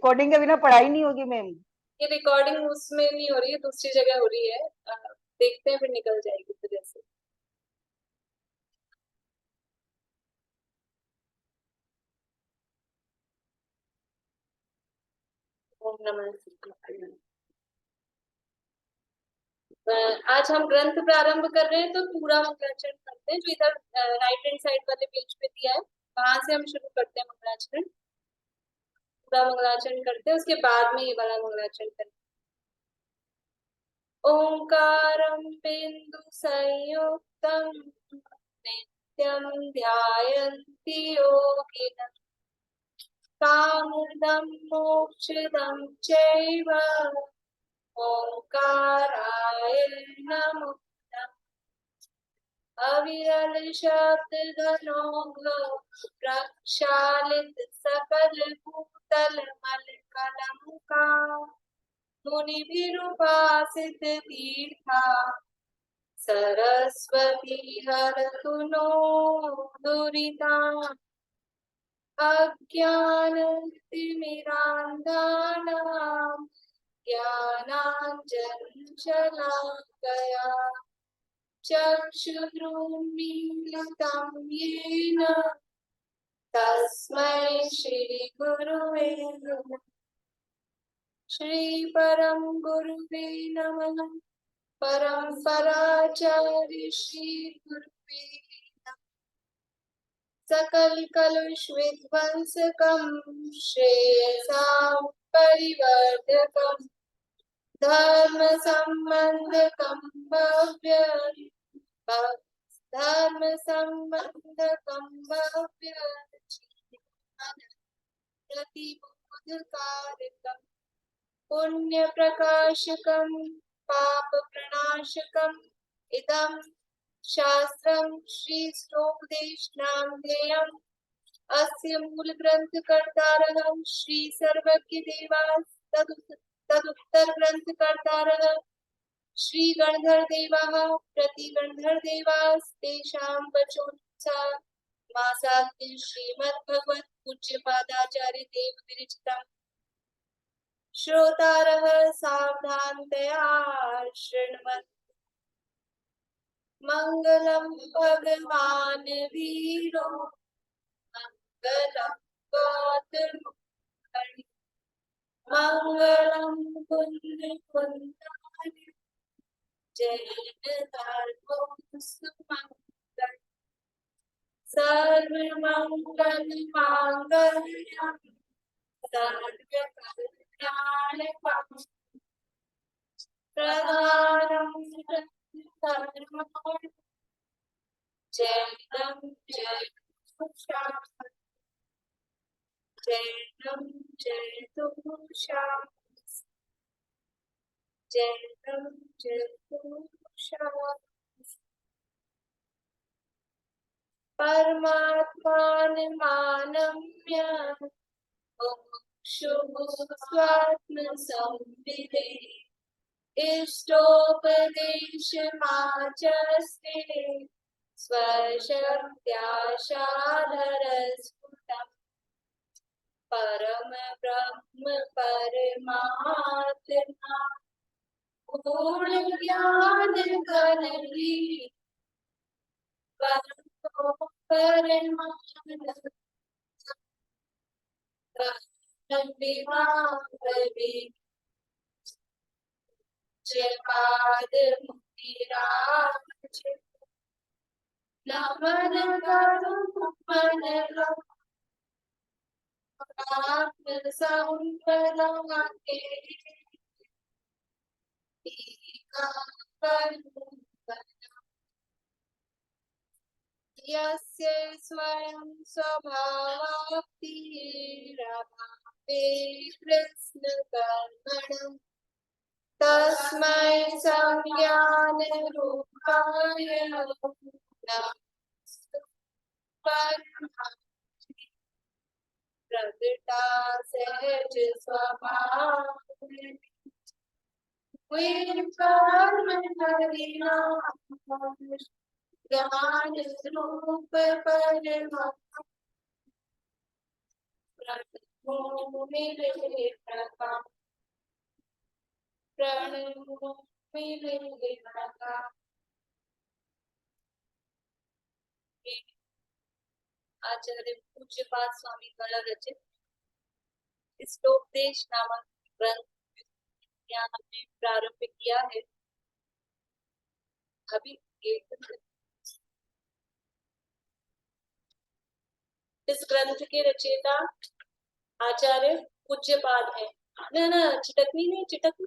Recording के बिना पढ़ाई नहीं होगी मैम। ये रिकॉर्डिंग उसमें नहीं हो रही है, दूसरी जगह हो रही है। देखते हैं, फिर निकल जाएगी फिर ऐसे। ओम नमः शिवाय। आज हम ग्रंथ प्रारंभ कर रहे हैं, तो पूरा मंगलाचरण करते हैं। जो इधर राइट हैंड साइड वाले पेज पे दिया है, वहां से हम शुरू करते हैं मंगलाचरण। पूरा मंगलाचरण करते हैं, उसके बाद में ये वाला मंगलाचरण करते हैं। ओंकारं बिंदु संयुक्तं नित्यं ध्यायन्ति योगिनः कामदं मोक्षदं चैव ओंकाराय नमो नमः। अविरल शब्द घनों प्रक्षालित सकल भूतल मल कलम का मुनि विरूपासित तीर्था सरस्वती हरतु नो दुरिता अज्ञानतिमिरान्धानां ज्ञानाञ्जनशलाकया चक्षुरुन्मीलितं येन तस्मै श्रीगुरुवे नमः। श्री परम गुरुवे नमः। परम्पराचार्य श्री गुरुवे नमः। सकल कलुष विध्वंसकं श्रेयसां परिवर्धकं धर्म संबंधकं भव्यं धर्म संबंधकं भव्य प्रतिबोधकारकं पुण्य प्रकाशकं पाप प्रणाशकम् इदं शास्त्रं श्री श्लोकदेशनामधेयम्। अस्य मूल ग्रंथ कर्तारः श्री सर्वज्ञ देवाः तदुत्तर ग्रंथ कर्तारः श्री गणधर देवाः प्रति गणधर देवास्तेषां वचोनुसार मासाद्य श्रीमद्भगवत् पूज्यपादाचार्य देव विरचितम्। श्रोतारः सावधानतया शृण्वन्तु। मंगलम भगवान वीरो मंगलम गौतम मंगलम कुंद कुंदारि जैन धर्मो सुमंगल सर्व मंगल मांगल्यम सर्व कल्याणकम प्रदानम जैनम जयतु जैनम जयतु जैनम जयतु परमात्मान मानम्य शुभ स्वात्म संविदे इष्टोपदेश माचस्ते स्वशक्त्याशाधरस्फुटम् परम ब्रह्म परमात्मा पूर्ण ज्ञान गणरी पाद मुनिराज नमन करो मन संपदा के यस्य स्वयं स्वभावाप्तिरभावे कृष्ण कर्मणः तस्मै संज्ञान रूपाय प्रगटा सहज स्वभाव ज्ञान रूप परमात्मा आचार्य पूज्यपाद स्वामी द्वारा रचित श्लोकदेश नामक ग्रंथ यहाँ हमने प्रारंभ किया है। अभी इस ग्रंथ के रचयिता आचार्य पूज्यपाद है। ना ना चिटकनी नहीं, चिटकनी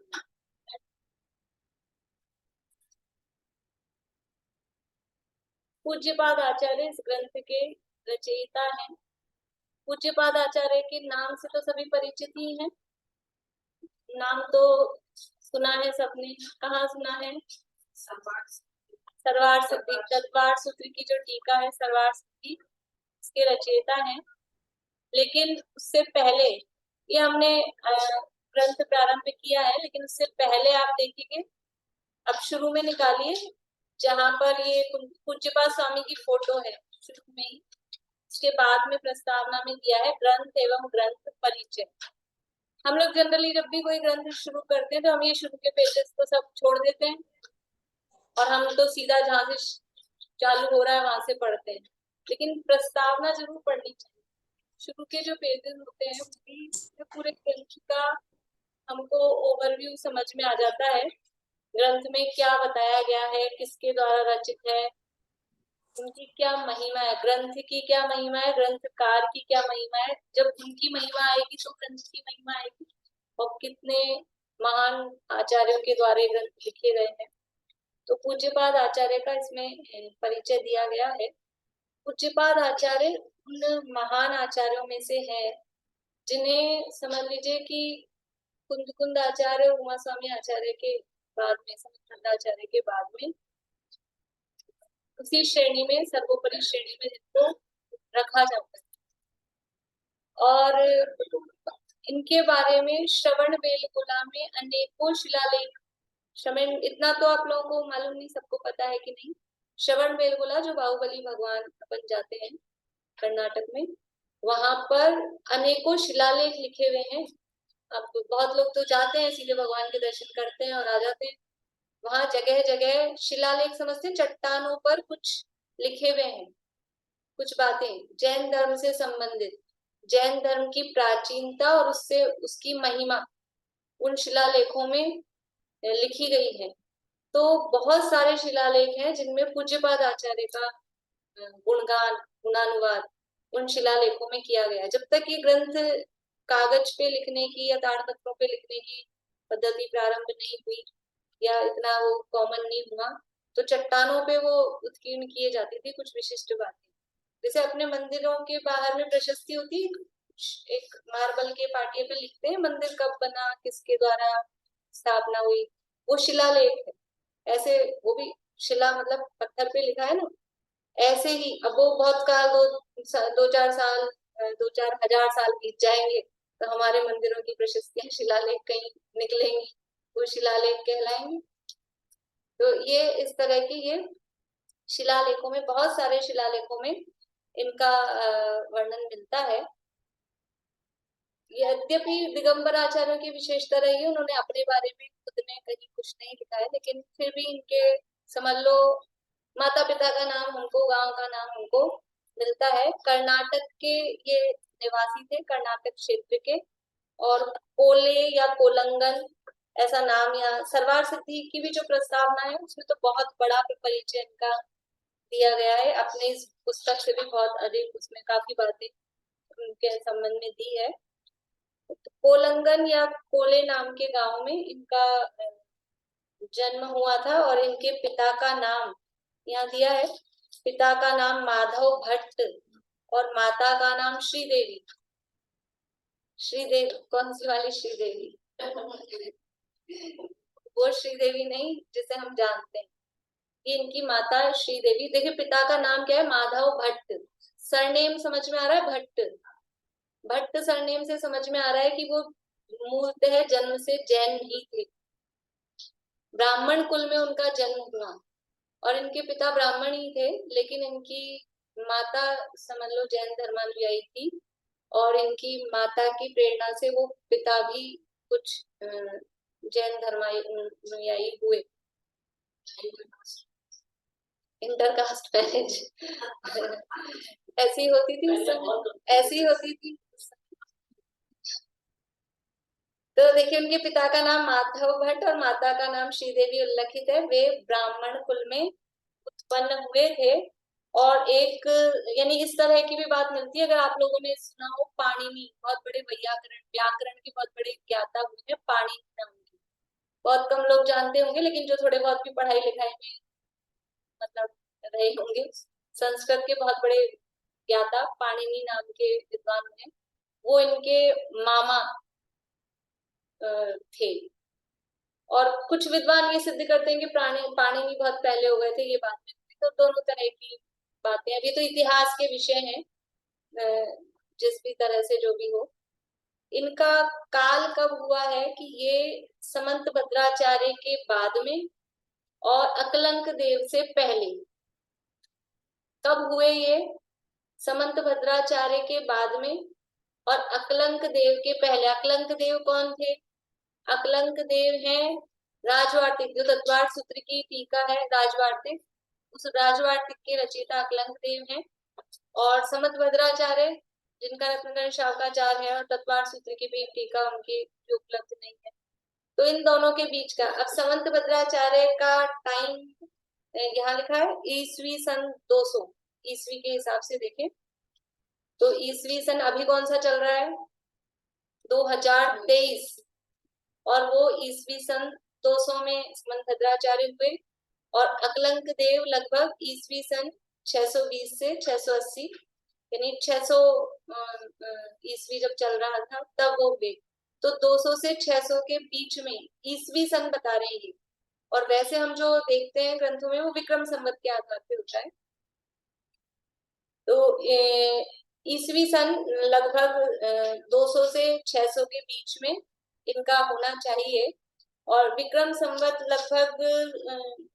पूज्यपाद आचार्य इस ग्रंथ के रचयिता हैं। पूज्यपाद आचार्य के नाम से तो सभी परिचित ही हैं। नाम तो सुना है सबने, कहाँ सुना है? सरवार सिद्धि, तत्वार सूत्र की जो टीका है सरवार सिद्धि, इसके रचयिता हैं। लेकिन उससे पहले ये हमने ग्रंथ प्रारंभ किया है, लेकिन उससे पहले आप देखेंगे, अब शुरू में निकालिए जहां पर ये पूज्यपाद स्वामी की फोटो है शुरू में ही। इसके बाद में प्रस्तावना में दिया है ग्रंथ एवं ग्रंथ परिचय। हम लोग जनरली जब भी कोई ग्रंथ शुरू करते हैं तो हम ये शुरू के पेजेस को सब छोड़ देते हैं और हम तो सीधा जहां से चालू हो रहा है वहां से पढ़ते हैं, लेकिन प्रस्तावना जरूर पढ़नी चाहिए। शुरू के जो पेजेस होते हैं उसकी पूरे ग्रंथ का हमको ओवरव्यू समझ में आ जाता है। ग्रंथ में क्या बताया गया है, किसके द्वारा रचित है, उनकी क्या महिमा है, ग्रंथ की क्या महिमा है, ग्रंथकार की क्या महिमा है। जब उनकी महिमा आएगी तो ग्रंथ की महिमा आएगी। और कितने महान आचार्यों के द्वारा ग्रंथ लिखे गए हैं। तो पूज्यपाद आचार्य का इसमें परिचय दिया गया है। पूज्यपाद आचार्य उन महान आचार्यों में से है जिन्हें समझ लीजिए कि कुंद आचार्य और उमा स्वामी आचार्य के बाद में, समिताचार्य के बाद में उसी श्रेणी में, सर्वोपरि श्रेणी में जिनको रखा जाता है। और इनके बारे में श्रवण बेलगोला में अनेकों शिलालेख, श्रवण इतना तो आप लोगों को मालूम नहीं, सबको पता है कि नहीं? श्रवण बेलगोला जो बाहुबली भगवान बन जाते हैं कर्नाटक में, वहां पर अनेकों शिलालेख लिखे हुए हैं। अब बहुत लोग तो जाते हैं सीधे भगवान के दर्शन करते हैं और आ जाते हैं। वहां जगह जगह शिलालेख समझते हैं, चट्टानों पर कुछ लिखे हुए हैं, कुछ बातें जैन धर्म से संबंधित, जैन धर्म की प्राचीनता और उससे उसकी महिमा उन शिलालेखों में लिखी गई है। तो बहुत सारे शिलालेख हैं जिनमें पूज्यपाद आचार्य का गुणगान, गुणानुवाद उन शिलालेखों में किया गया है। जब तक ये ग्रंथ कागज पे लिखने की या ताड़पत्रों पे लिखने की पद्धति प्रारंभ नहीं हुई या इतना वो कॉमन नहीं हुआ, तो चट्टानों पे वो उत्कीर्ण किए जाती थी कुछ विशिष्ट बातें। जैसे अपने मंदिरों के बाहर में प्रशस्ति होती है, एक मार्बल के पाटिये पे लिखते हैं मंदिर कब बना, किसके द्वारा स्थापना हुई, वो शिलालेख है। ऐसे वो भी शिला मतलब पत्थर पे लिखा है ना, ऐसे ही अब वो बहुत काल, दो चार साल, 2-4 हजार साल बीत जाएंगे तो हमारे मंदिरों की प्रशस्तियां शिलालेख कहीं निकलेंगी, वो शिलालेख कहलाएंगे। तो ये इस तरह की ये शिलालेखों में, बहुत सारे शिलालेखों में इनका वर्णन मिलता है। यद्यपि दिगंबर आचार्यों की विशेषता रही है, उन्होंने अपने बारे में खुद ने कहीं कुछ नहीं लिखा है, लेकिन फिर भी इनके समझ लो माता पिता का नाम उनको, गांव का नाम उनको मिलता है। कर्नाटक के ये निवासी थे, कर्नाटक क्षेत्र के, और कोले या कोलंगन ऐसा नाम, या सरवार सिद्धि की भी जो प्रस्तावना है उसमें तो बहुत बड़ा परिचय इनका दिया गया है। अपने इस पुस्तक से भी बहुत अधिक उसमें काफी बातें उनके संबंध में दी है। कोलंगन या कोले नाम के गांव में इनका जन्म हुआ था और इनके पिता का नाम यहाँ दिया है। पिता का नाम माधव भट्ट और माता का नाम श्रीदेवी। श्रीदेवी कौन सी वाली श्रीदेवी? वो श्रीदेवी नहीं जिसे हम जानते हैं, ये इनकी माता श्रीदेवी। देखिए पिता का नाम क्या है, माधव भट्ट। सरनेम समझ में आ रहा है, भट्ट। भट्ट सरनेम से समझ में आ रहा है कि वो मूलतः जन्म से जैन ही थे, ब्राह्मण कुल में उनका जन्म हुआ और इनके पिता ब्राह्मण ही थे, लेकिन इनकी माता समझ लो जैन धर्मानुयायी थी। और इनकी माता की प्रेरणा से वो पिता भी कुछ जैन धर्मानुयायी हुए। इंटरकास्ट मैरिज ऐसी होती थी उस समय, ऐसी होती थी। तो देखिए उनके पिता का नाम माधव भट्ट और माता का नाम श्रीदेवी उल्लेखित है। वे ब्राह्मण कुल में उत्पन्न हुए थे। और एक यानी इस तरह की भी बात मिलती है, अगर आप लोगों ने सुना हो, पाणिनि बहुत बड़े व्याकरण के बहुत बड़े ज्ञाता हुए हैं पाणिनि नाम के। बहुत कम लोग जानते होंगे, लेकिन जो थोड़े बहुत भी पढ़ाई लिखाई में मतलब रहे होंगे, संस्कृत के बहुत बड़े ज्ञाता पाणिनि नाम के विद्वान हैं। वो इनके मामा थे। और कुछ विद्वान ये सिद्ध करते हैं कि पाणिनि बहुत पहले हो गए थे, ये बात में तो दोनों तरह की बातें। अभी तो इतिहास के विषय हैं, जिस भी तरह से जो भी हो। इनका काल कब हुआ है कि ये समंत भद्राचार्य के बाद में और अकलंक देव से पहले। कब हुए ये? समंत भद्राचार्य के बाद में और अकलंक देव के पहले। अकलंक देव कौन थे? अकलंक देव हैं राजवार्तिक, जो तत्वार्थ सूत्र की टीका है राजवार्तिक, उस राजवार्तिक के रचयिता अकलंक देव हैं। और समंत भद्राचार्य जिनका रत्नकरण शाखाचार्य है और तत्वार्थ सूत्र की भी टीका उनकी भी उपलब्ध नहीं है। तो इन दोनों के बीच का, अब समंत भद्राचार्य का टाइम यहाँ लिखा है ईस्वी सन 200 ईस्वी के हिसाब से देखें तो ईस्वी सन अभी कौन सा चल रहा है? 2023। और वो ईस्वी सन 200 में समंत भद्राचार्य हुए और अकलंक देव लगभग ईस्वी सन 620 से 680 यानी 600 ईस्वी जब चल रहा था तब वो हुए। तो 200 से 600 के बीच में ईस्वी सन बता रहे हैं ये। और वैसे हम जो देखते हैं ग्रंथों में वो विक्रम संवत के आधार पे होता है। तो ईस्वी सन लगभग 200 से 600 के बीच में इनका होना चाहिए। और विक्रम संवत लगभग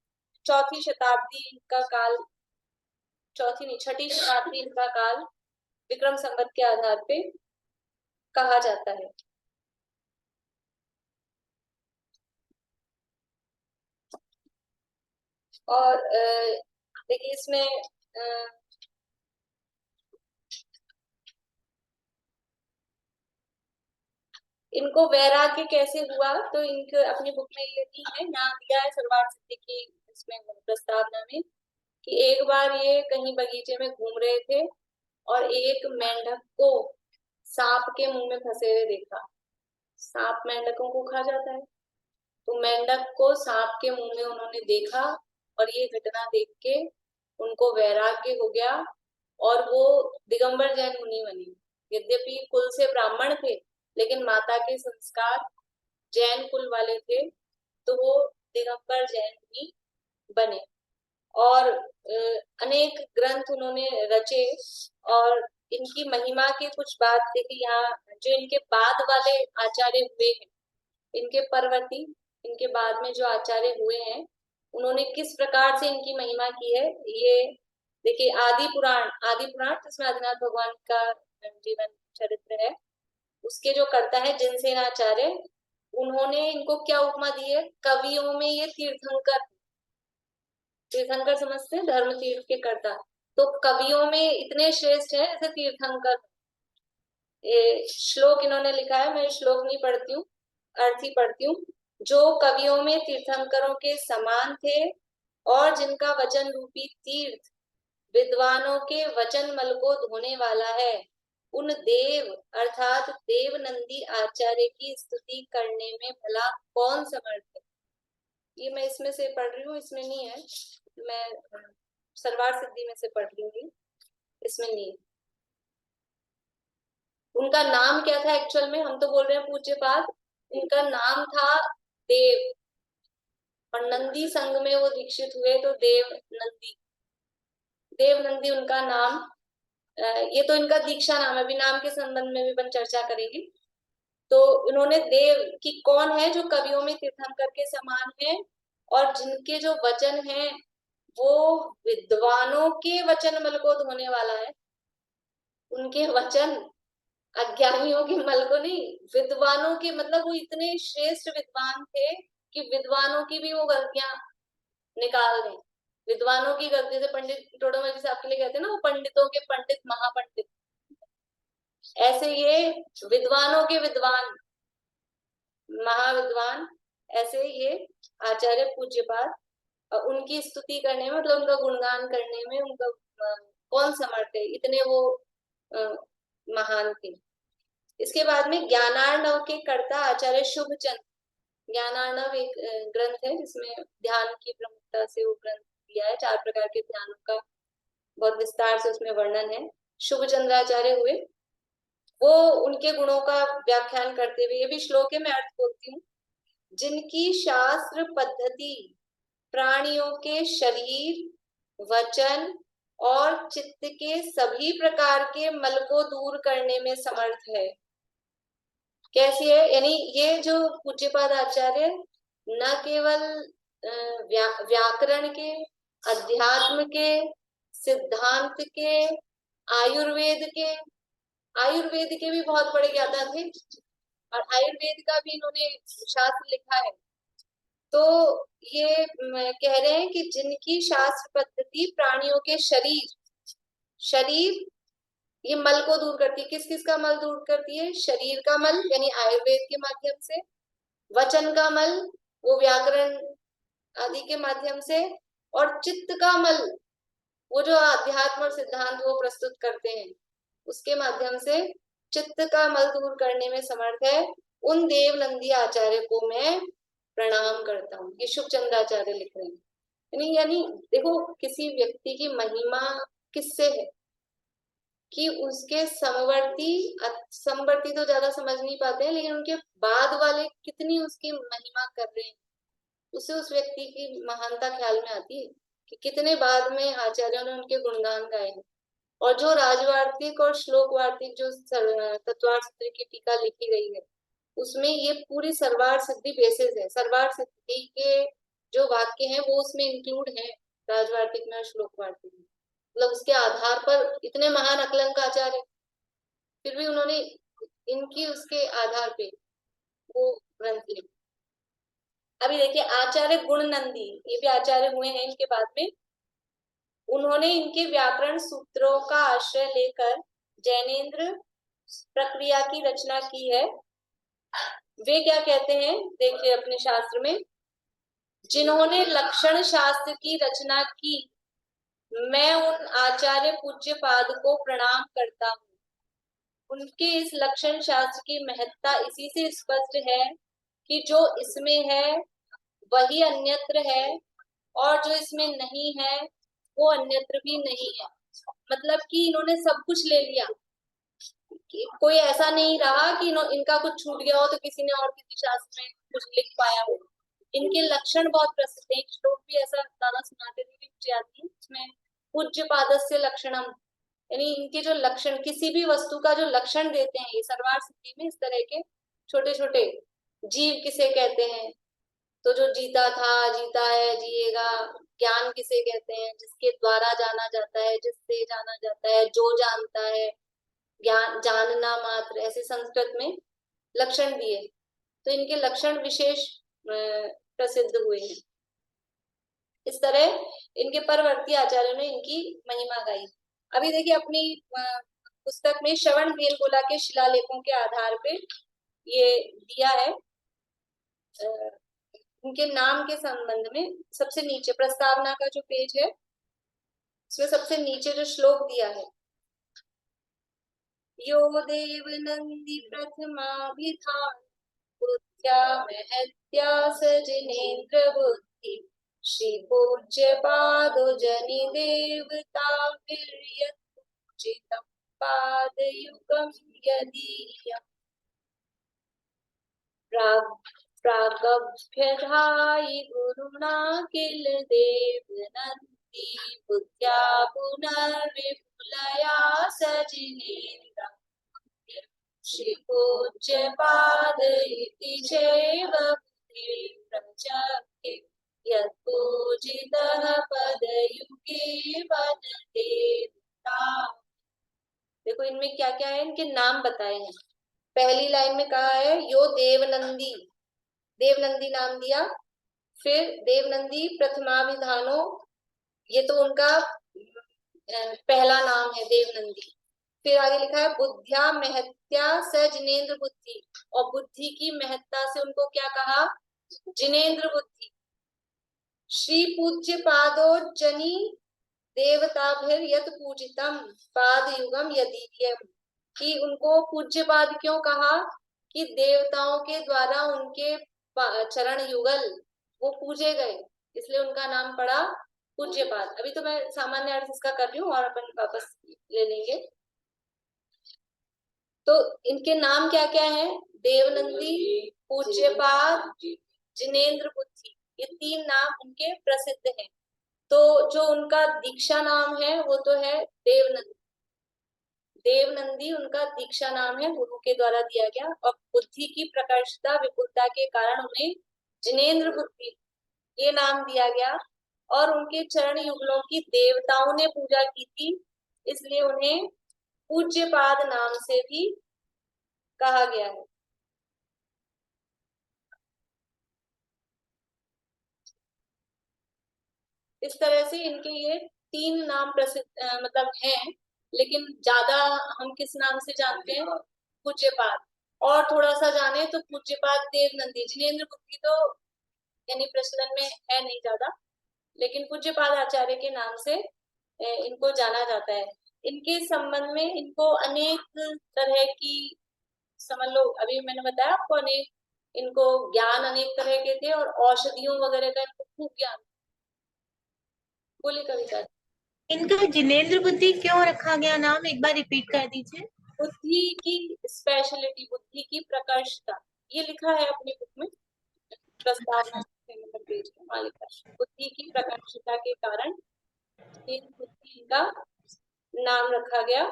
चौथी शताब्दी का काल, चौथी नहीं छठी शताब्दी इनका काल विक्रम संवत के आधार पे कहा जाता है। और देखिए इसमें इनको वैराग्य कैसे हुआ, तो इनके अपनी बुक में ये भी है, यहाँ दिया है सरवार सिद्धि की इसमें प्रस्तावना में कि एक बार ये कहीं बगीचे में घूम रहे थे और एक मेंढक को सांप के मुंह में फंसे हुए देखा। सांप मेंढकों को खा जाता है, तो मेंढक को सांप के मुंह में उन्होंने देखा और ये घटना देख के उनको वैराग्य हो गया और वो दिगंबर जैन मुनि बने। यद्यपि कुल से ब्राह्मण थे लेकिन माता के संस्कार जैन कुल वाले थे, तो वो दिगंबर जैन मुनि बने। और अनेक ग्रंथ उन्होंने रचे। और इनकी महिमा की कुछ बात देखिए यहाँ, जो इनके बाद वाले आचार्य हुए हैं, इनके परवर्ती, इनके बाद में जो आचार्य हुए हैं, उन्होंने किस प्रकार से इनकी महिमा की है ये देखिए। आदि पुराण जिसमें आदिनाथ भगवान का जीवन चरित्र है, उसके जो करता है जिनसेनाचार्य, उन्होंने इनको क्या उपमा दी है? कवियों में ये तीर्थंकर, तीर्थंकर समझते हैं, धर्म तीर्थ के कर्ता। तो कवियों में इतने श्रेष्ठ हैं जैसे तीर्थंकर। ये श्लोक इन्होंने लिखा है, मैं श्लोक नहीं पढ़ती हूँ, अर्थ ही पढ़ती हूँ। जो कवियों में तीर्थंकरों के समान थे और जिनका वचन रूपी तीर्थ विद्वानों के वचन मल को धोने वाला है, उन देव अर्थात देव नंदी आचार्य की स्तुति करने में भला कौन समर्थ है। ये मैं इसमें से पढ़ रही हूँ, इसमें नहीं है, मैं सरवार सिद्धि में से पढ़ रही हूँ, इसमें नहीं है। उनका नाम क्या था एक्चुअल में? हम तो बोल रहे हैं पूज्यपाद, उनका नाम था देव। और नंदी संघ में वो दीक्षित हुए तो देव नंदी उनका नाम। ये तो इनका दीक्षा नाम है, अभी नाम के संबंध में भी अपन चर्चा करेंगे। तो उन्होंने देव की कौन है जो कवियों में तीर्थंकर के समान है और जिनके जो वचन हैं वो विद्वानों के वचन मल को धोने वाला है। उनके वचन अज्ञानियों के मल को नहीं, विद्वानों के, मतलब वो इतने श्रेष्ठ विद्वान थे कि विद्वानों की भी वो गलतियां निकाल दें। विद्वानों की गलती से पंडित टोडरमल जी साहब के लिए कहते हैं ना, वो पंडितों के पंडित महापंडित, ऐसे ये विद्वानों के विद्वान महाविद्वान, ऐसे ये आचार्य पूज्यपाद, उनकी स्तुति करने में, मतलब उनका गुणगान करने में उनका कौन समर्थ है, इतने वो महान थे। इसके बाद में ज्ञानार्णव के कर्ता आचार्य शुभचंद। ज्ञानार्णव एक ग्रंथ है जिसमें ध्यान की प्रमुखता से वो ग्रंथ दिया है, 4 प्रकार के ध्यानों का बहुत विस्तार से उसमें वर्णन है। शुभचंद्राचार्य हुए, वो उनके गुणों का व्याख्यान करते हुए, ये भी श्लोक है, मैं अर्थ बोलती हूँ। जिनकी शास्त्र पद्धति प्राणियों के शरीर, वचन और चित्त के सभी प्रकार के मल को दूर करने में समर्थ है। कैसी है? यानी ये जो पूज्यपाद आचार्य न केवल व्याकरण के, अध्यात्म के, सिद्धांत के, आयुर्वेद के भी बहुत बड़े ज्ञाता थे, और आयुर्वेद का भी इन्होंने शास्त्र लिखा है। तो ये कह रहे हैं कि जिनकी शास्त्र पद्धति प्राणियों के शरीर ये मल को दूर करती है। किस किस का मल दूर करती है? शरीर का मल यानी आयुर्वेद के माध्यम से, वचन का मल वो व्याकरण आदि के माध्यम से, और चित्त का मल वो जो अध्यात्म और सिद्धांत वो प्रस्तुत करते हैं उसके माध्यम से चित्त का मल दूर करने में समर्थ है। उन देवनंदी आचार्य को मैं प्रणाम करता हूँ। ये शुभचंद्राचार्य लिख रहे हैं। यानी देखो, किसी व्यक्ति की महिमा किससे है कि उसके समवर्ती तो ज्यादा समझ नहीं पाते हैं, लेकिन उनके बाद वाले कितनी उसकी महिमा कर रहे हैं, उससे उस व्यक्ति की महानता ख्याल में आती है कि कितने बाद में आचार्यों ने उनके गुणगान गाए हैं। और जो राजवार्तिक और श्लोक वार्तिक जो तत्वार्थ सूत्र की टीका लिखी गई है उसमें ये पूरी सर्वार्थ सिद्धि बेसिस है। सर्वार्थ सिद्धि के जो वाक्य हैं वो उसमें इंक्लूड है राजवार्तिक में और श्लोक वार्तिक में, मतलब उसके आधार पर इतने महान अकलंक आचार्य, फिर भी उन्होंने इनकी उसके आधार पे वो ग्रंथ लिखे। अभी देखिए आचार्य गुणनंदी, ये भी आचार्य हुए हैं इनके बाद में। उन्होंने इनके व्याकरण सूत्रों का आश्रय लेकर जैनेन्द्र प्रक्रिया की रचना की है। वे क्या कहते हैं देखिए अपने शास्त्र में, जिन्होंने लक्षण शास्त्र की रचना की, मैं उन आचार्य पूज्यपाद को प्रणाम करता हूँ। उनके इस लक्षण शास्त्र की महत्ता इसी से स्पष्ट है कि जो इसमें है वही अन्यत्र है, और जो इसमें नहीं है वो अन्यत्र भी नहीं है। मतलब कि इन्होंने सब कुछ ले लिया, कोई ऐसा नहीं रहा कि इनका कुछ छूट गया हो तो किसी ने और किसी शास्त्र में कुछ लिख पाया हो। इनके लक्षण बहुत प्रसिद्ध है। एक श्लोक भी ऐसा दादा सुनाते थे कि मुझे याद नहीं, उसमें पूज्य पादस्य लक्षणम, यानी इनके जो लक्षण, किसी भी वस्तु का जो लक्षण देते हैं ये सर्वार्थ सिद्धि में, इस तरह के छोटे छोटे जीव किसे कहते हैं, तो जो जीता था, जीता है, जिएगा। ज्ञान किसे कहते हैं? जिसके द्वारा जाना जाता है, जिससे जाना जाता है, जो जानता है, ज्ञान जानना मात्र, ऐसे संस्कृत में लक्षण दिए। तो इनके लक्षण विशेष प्रसिद्ध हुए हैं। इस तरह इनके परवर्ती आचार्यों ने इनकी महिमा गाई। अभी देखिए अपनी पुस्तक में श्रवण बेलगोला के शिलालेखों के आधार पे ये दिया है। उनके नाम के संबंध में सबसे नीचे प्रस्तावना का जो पेज है उसमें सबसे नीचे जो श्लोक दिया है, यो देव नंदी प्रथमाभिधान बुद्ध्या महत्या सजनेन्द्र बुद्धि, श्री पूज्य पादो जनि देवता विर्यत पाद युगम यदीयम् प्रागभ्यधायि गुरुणा किल देव नंदी बुद्ध्या पुनर्विपुलया सजनेन्द्र, श्री पूज्य पाद इति चैव बुद्धि प्रचक्रे, यत् पूजितः पदयुगे वनदेवता। देखो इनमें क्या क्या है, इनके नाम बताए हैं। पहली लाइन में कहा है यो देवनंदी, देवनंदी नाम दिया। फिर देवनंदी प्रथमाभिधानो, ये तो उनका पहला नाम है देवनंदी। फिर आगे लिखा है बुद्ध्या महत्या स जिनेन्द्र बुद्धि, और बुद्धि की महत्ता से उनको क्या कहा, जिनेन्द्र बुद्धि। श्री पूज्य पादो जनी देवताभिर यत पूजितम पाद युगम यदीयम, कि उनको पूज्य पाद क्यों कहा, कि देवताओं के द्वारा उनके चरण युगल वो पूजे गए, इसलिए उनका नाम पड़ा पूज्य पाद। अभी तो मैं सामान्य अर्थ इसका कर रही हूँ और अपन वापस ले लेंगे। तो इनके नाम क्या क्या है, देवनंदी, पूज्यपाद, जिनेन्द्र बुद्धि, ये तीन नाम उनके प्रसिद्ध हैं। तो जो उनका दीक्षा नाम है वो तो है देवनंदी, देवनंदी उनका दीक्षा नाम है, गुरु के द्वारा दिया गया। और बुद्धि की प्रकर्षता विपुलता के कारण उन्हें जिनेन्द्र बुद्धि ये नाम दिया गया। और उनके चरण युगलों की देवताओं ने पूजा की थी, इसलिए उन्हें पूज्यपाद नाम से भी कहा गया है। इस तरह से इनके ये तीन नाम प्रसिद्ध मतलब हैं, लेकिन ज्यादा हम किस नाम से जानते हैं, पूज्यपाद। और थोड़ा सा जाने तो पूज्यपाद देवनंदी, जिनेन्द्र बुद्धि तो यानी प्रचलन में है नहीं ज्यादा, लेकिन पूज्यपाद आचार्य के नाम से इनको जाना जाता है। इनके संबंध में इनको अनेक तरह की, समझ लो अभी मैंने बताया आपको, अनेक इनको ज्ञान अनेक तरह के थे और औषधियों वगैरह का इनको खूब ज्ञान। बोली कविता। इनका जिनेन्द्र बुद्धि क्यों रखा गया नाम, एक बार रिपीट कर दीजिए। बुद्धि की स्पेशलिटी, बुद्धि की प्रकर्षता, ये लिखा है अपनी बुक में प्रस्ताव नंबर पेज पे, वहां लिखा है बुद्धि की प्रकर्षता के कारण बुद्धि का नाम रखा गया।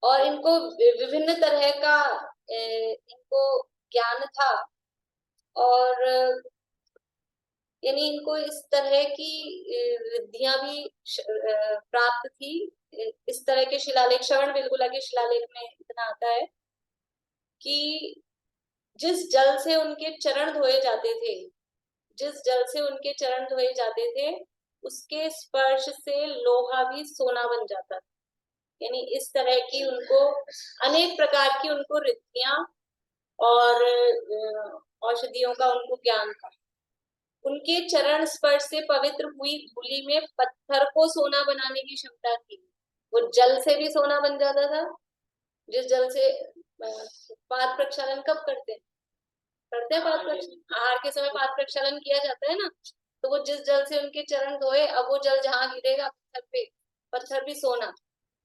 और इनको विभिन्न तरह का इनको ज्ञान था, और यानी इनको इस तरह की रिद्धियां भी प्राप्त थी। इस तरह के शिलालेख, श्रवण बिल्कुल के शिलालेख में इतना आता है कि जिस जल से उनके चरण धोए जाते थे, जिस जल से उनके चरण धोए जाते थे, उसके स्पर्श से लोहा भी सोना बन जाता था। यानी इस तरह की उनको अनेक प्रकार की उनको रिद्धियां और औषधियों का उनको ज्ञान था। उनके चरण स्पर्श से पवित्र हुई धूलि में पत्थर को सोना बनाने की क्षमता थी। वो जल से भी सोना बन जाता था। जिस जल से पाद प्रक्षालन कब करते हैं, पाद प्रक्षालन आहार के समय पाद प्रक्षालन किया जाता है ना, तो वो जिस जल से उनके चरण धोए, अब वो जल जहां गिरेगा पत्थर पे, पत्थर भी सोना।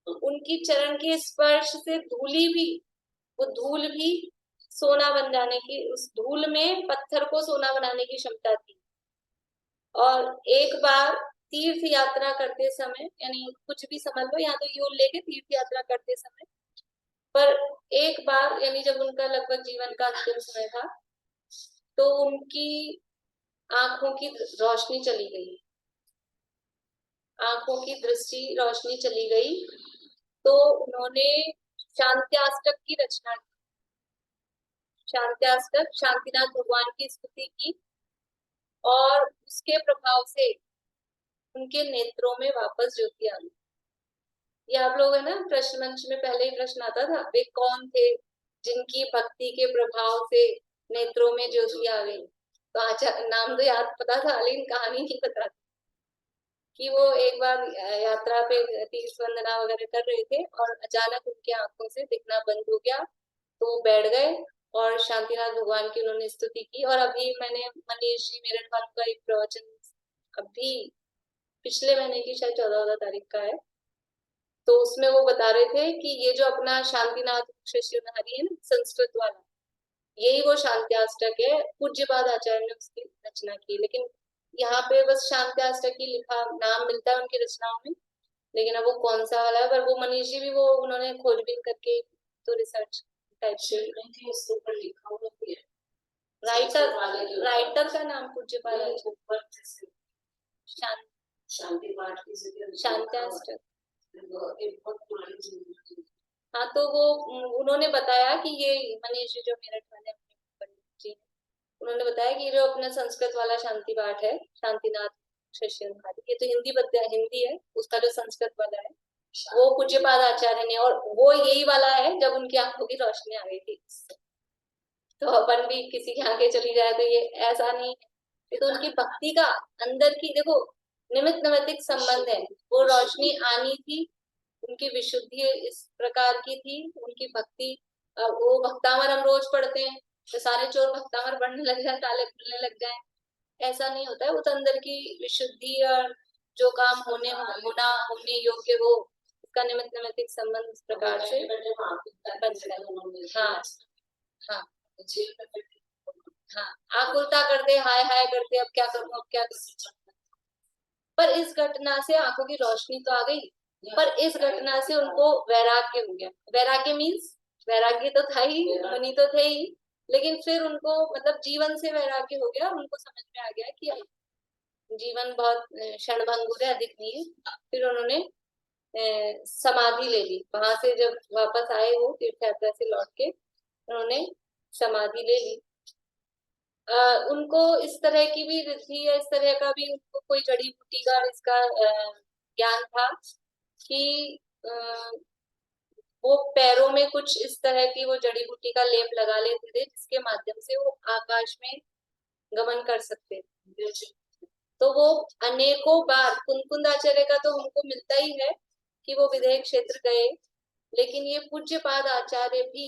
उनकी चरण के स्पर्श से धूली भी, वो धूल भी सोना बन जाने की, उस धूल में पत्थर को सोना बनाने की क्षमता थी। और एक बार तीर्थ यात्रा करते समय, यानी कुछ भी समझ लो, यहाँ तो ये लेके तीर्थ यात्रा करते समय, पर एक बार यानी जब उनका लगभग जीवन का अंतिम समय था, तो उनकी आंखों की रोशनी चली गई, आंखों की दृष्टि रोशनी चली गई। तो उन्होंने शांत्याष्टक की रचना की। शांत्याष्टक, शांतिनाथ भगवान की स्तुति की, और उसके प्रभाव से उनके नेत्रों में वापस ज्योति आ गई। ये आप लोग है ना, प्रश्न मंच में पहले ही प्रश्न आता था, वे कौन थे जिनकी भक्ति के प्रभाव से नेत्रों में ज्योति आ गई। तो नाम तो याद पता था, लेकिन कहानी नहीं पता थी कि वो एक बार यात्रा पे तीर्थ वंदना वगैरह कर रहे थे और अचानक उनकी आंखों से दिखना बंद हो गया, तो वो बैठ गए और शांतिनाथ भगवान की उन्होंने स्तुति की। और अभी मैंने मनीष जी मेरठ वालों का एक प्रवचन अभी पिछले महीने की शायद 14 तारीख का है, तो उसमें वो बता रहे थे कि ये जो अपना शांतिनाथ शिष्यनहरी है ना, संस्कृत वाला, यही वो शांत्याष्टक है। पूज्यपाद आचार्य ने उसकी रचना की, लेकिन यहाँ पे बस शांत्याष्टक ही लिखा नाम मिलता है उनकी रचनाओं में, लेकिन अब वो कौन सा वाला है, पर वो मनीष जी भी वो उन्होंने खोजबीन करके तो रिसर्च टाइप से लिखा हुआ है। राइटर का नाम पूज्यपाद शांत्याष्टक। हाँ, तो वो उन्होंने बताया कि ये मनीष जी जो मेरठ वाले अपने पंडित जी हैं, उन्होंने बताया कि ये जो अपना संस्कृत वाला शांति पाठ है, शांतिनाथ शिष्य भारती, ये तो हिंदी है, उसका जो संस्कृत वाला है वो पूज्यपाद आचार्य ने, और वो यही वाला है जब उनकी आंखों की रोशनी आ गई थी। तो अपन भी किसी की आंखें चली जाए तो ये ऐसा नहीं है, ये तो उनकी भक्ति का अंदर की, देखो निमित्त नैमित्तिक संबंध है, वो रोशनी आनी थी, उनकी विशुद्धि इस प्रकार की थी, उनकी भक्ति। वो भक्तामर हम रोज पढ़ते हैं तो सारे चोर भक्तामर पढ़ने लग जाए, ताले खुलने लग जाए, ऐसा नहीं होता है। वो तो अंदर की विशुद्धि और जो काम होने योग्य हो, उसका निमित्त नैमित्तिक संबंध इस प्रकार से बनता है। हाँ हाँ हाँ, आंख उल्टा कर दे, हाय हाय करते, अब क्या करूं, अब क्या करूं। पर इस घटना से आंखों की रोशनी तो आ गई, पर इस घटना से उनको वैराग्य हो गया। वैराग्य मीन्स वैराग्य तो था ही, मुनि तो थे ही, लेकिन फिर उनको मतलब जीवन से वैराग्य हो गया, उनको समझ में आ गया कि जीवन बहुत क्षणभंगुर है, अधिक नहीं है। फिर उन्होंने समाधि ले ली, वहां से जब वापस आए वो तीर्थ यात्रा से लौट के, उन्होंने समाधि ले ली। उनको इस तरह की भी रिद्धि या इस तरह का भी उनको कोई जड़ी बूटी का इसका ज्ञान था कि वो पैरों में कुछ इस तरह की वो जड़ी बूटी का लेप लगा लेते थे, जिसके माध्यम से वो आकाश में गमन कर सकते थे। तो वो अनेकों बार कुंकुंदाचार्य का तो हमको मिलता ही है कि वो विदेह क्षेत्र गए, लेकिन ये पूज्यपाद आचार्य भी,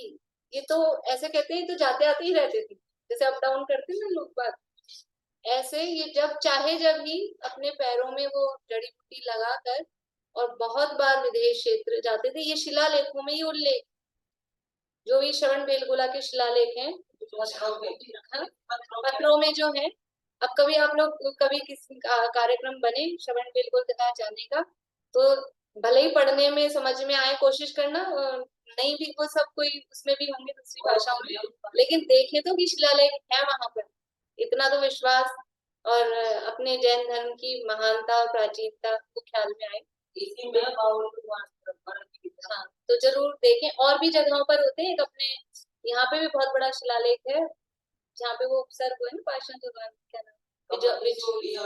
ये तो ऐसे कहते हैं, तो जाते आते ही रहते थे, जैसे अप डाउन करते हैं ना लोग बात, ऐसे ये जब चाहे जब ही अपने पैरों में वो जड़ी बूटी लगाकर, और बहुत बार विदेश क्षेत्र जाते थे। ये शिलालेखों में ही उल्लेख, जो भी श्रवण बेलगोला के शिलालेख हैं, पत्रों में जो है। अब कभी आप लोग कभी किसी कार्यक्रम बने श्रवण बेलगोला जाने का, तो भले ही पढ़ने में समझ में आए, कोशिश करना, नहीं भी वो सब कोई उसमें भी होंगे दूसरी भाषाओं में, लेकिन देखे तो कि शिलालेख है वहां पर, इतना तो विश्वास और अपने जैन धर्म की महानता और प्राचीनता को ख्याल में आए। इसी में हाँ, तो जरूर देखें, और भी जगहों पर होते हैं। एक अपने यहाँ पे भी बहुत बड़ा शिलालेख है, जहाँ पे वो उपसर्ग हुए ना पार्श्वनाथ भगवान, क्या नाम, बिजौलिया,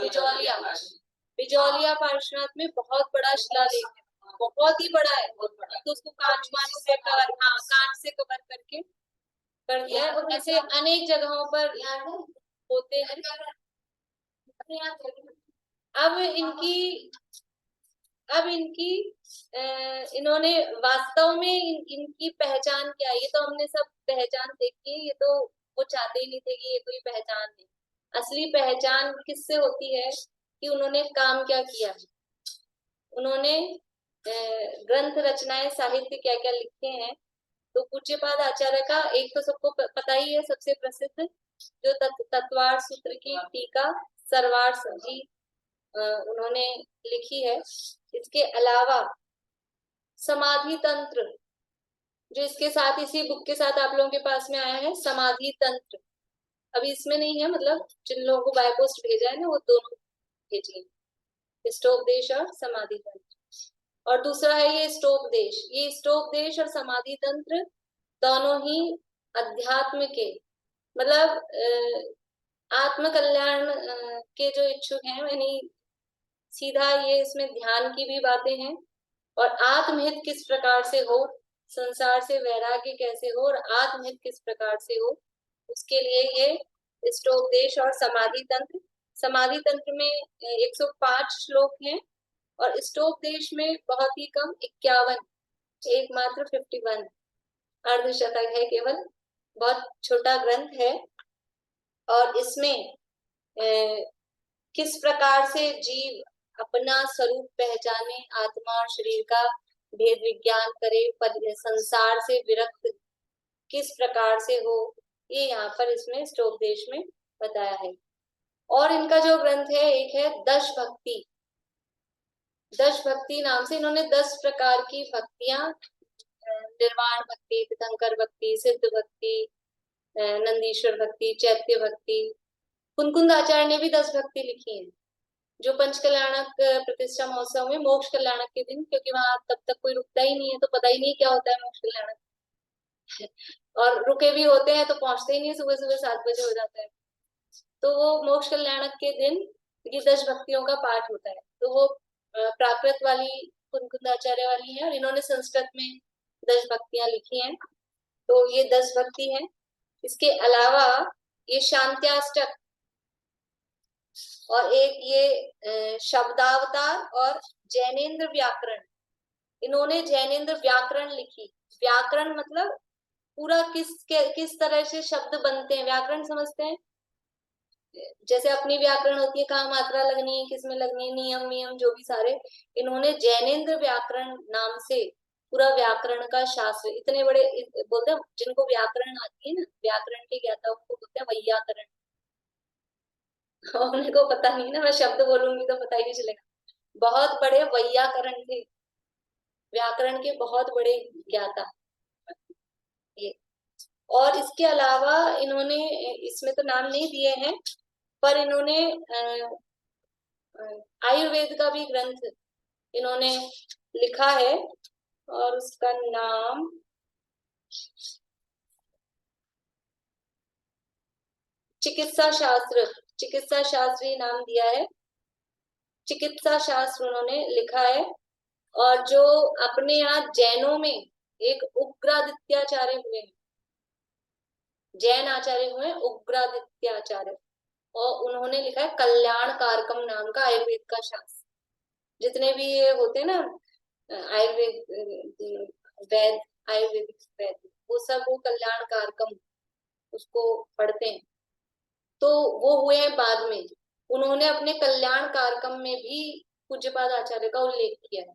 बिजौलिया पार्श्वनाथ में बहुत बड़ा शिलालेख है, बहुत ही बड़ा है, तो उसको कांच से कवर, हाँ कांच से कवर करके कर दिया है। और ऐसे अनेक जगहों पर होते हैं। अब इनकी इन्होंने वास्तव में इनकी पहचान क्या है, ये तो हमने सब पहचान देखी है, ये तो वो चाहते ही नहीं थे कि ये कोई पहचान है। असली पहचान किससे होती है कि उन्होंने काम क्या किया, उन्होंने ग्रंथ रचनाएं साहित्य क्या क्या लिखे हैं। तो पूज्यपाद आचार्य का एक तो सबको पता ही है, सबसे प्रसिद्ध जो तत्वार सूत्र की टीका सरवार जी उन्होंने लिखी है। इसके अलावा समाधि तंत्र, जो इसके साथ इसी बुक के साथ आप लोगों के पास में आया है, समाधि तंत्र अभी इसमें नहीं है, मतलब जिन लोगों को बाय पोस्ट भेजा है ना, वो दोनों भेजिए, स्टोपदेश और समाधि तंत्र। और दूसरा है ये स्टोपदेश, ये स्टोपदेश और समाधि तंत्र दोनों ही अध्यात्म के, मतलब आत्म कल्याण के जो इच्छुक हैं, यानी सीधा ये इसमें ध्यान की भी बातें हैं, और आत्महित किस प्रकार से हो, संसार से वैराग्य कैसे हो, और आत्महित किस प्रकार से हो, उसके लिए ये स्टोपदेश और समाधि तंत्र। समाधि तंत्र में 105 श्लोक हैं, और स्टोपदेश में बहुत ही कम 51, एकमात्र 51 अर्धशतक है केवल, बहुत छोटा ग्रंथ है। और इसमें किस प्रकार से जीव अपना स्वरूप पहचाने, आत्मा और शरीर का भेद विज्ञान करे, संसार से विरक्त किस प्रकार से हो, ये यहाँ पर इसमें स्टोपदेश में बताया है। और इनका जो ग्रंथ है एक है दश भक्ति, दश भक्ति नाम से इन्होंने 10 प्रकार की भक्तियां, निर्वाण भक्ति, तीर्थंकर भक्ति, सिद्ध भक्ति, नंदीश्वर भक्ति, चैत्य भक्ति, कुंकुंद आचार्य ने भी 10 भक्ति लिखी है, जो पंचकल्याणक प्रतिष्ठा महोत्सव में मोक्ष कल्याणक के दिन, क्योंकि वहां तब तक कोई रुकता ही नहीं है तो पता ही नहीं क्या होता है मोक्ष कल्याणक और रुके भी होते हैं तो पहुंचते ही नहीं, सुबह सुबह 7 बजे हो जाता है। तो वो मोक्ष कल्याणक के दिन ये 10 भक्तियों का पाठ होता है। तो वो प्राकृत वाली कुंकुंदाचार्य वाली है और इन्होंने संस्कृत में 10 भक्तियां लिखी हैं। तो ये 10 भक्ति हैं। इसके अलावा ये शांत्याष्टक और एक ये शब्दावतार और जैनेन्द्र व्याकरण, इन्होंने जैनेन्द्र व्याकरण लिखी। व्याकरण मतलब पूरा किस तरह से शब्द बनते हैं, व्याकरण समझते हैं? जैसे अपनी व्याकरण होती है, कहाँ मात्रा लगनी है, किसमें लगनी है, नियम नियम जो भी सारे, इन्होंने जैनेन्द्र व्याकरण नाम से पूरा व्याकरण का शास्त्र, इतने बड़े बोलते हैं जिनको व्याकरण आती है ना, व्याकरण के ज्ञाता उनको बोलते हैं वैयाकरण। उन्हें को पता नहीं ना, मैं शब्द बोलूंगी तो पता ही नहीं चलेगा। बहुत बड़े वैयाकरण थे, व्याकरण के बहुत बड़े ज्ञाता ये। और इसके अलावा इन्होंने, इसमें तो नाम नहीं दिए हैं, पर इन्होंने आयुर्वेद का भी ग्रंथ इन्होंने लिखा है और उसका नाम चिकित्सा शास्त्री नाम दिया है। चिकित्सा शास्त्र उन्होंने लिखा है। और जो अपने यहाँ जैनों में एक उग्रादित्याचार्य हुए हैं, जैन आचार्य हुए उग्रादित्याचार्य, और उन्होंने लिखा है कल्याण कारकम नाम का आयुर्वेद का शास्त्र। जितने भी ये होते हैं ना आयुर्वेद वैद, आयुर्वेदिक वैद, वो सब वो कल्याण कारकम उसको पढ़ते हैं। तो वो हुए हैं बाद में। उन्होंने अपने कल्याण कारकम में भी पूज्यपाद आचार्य का उल्लेख किया है।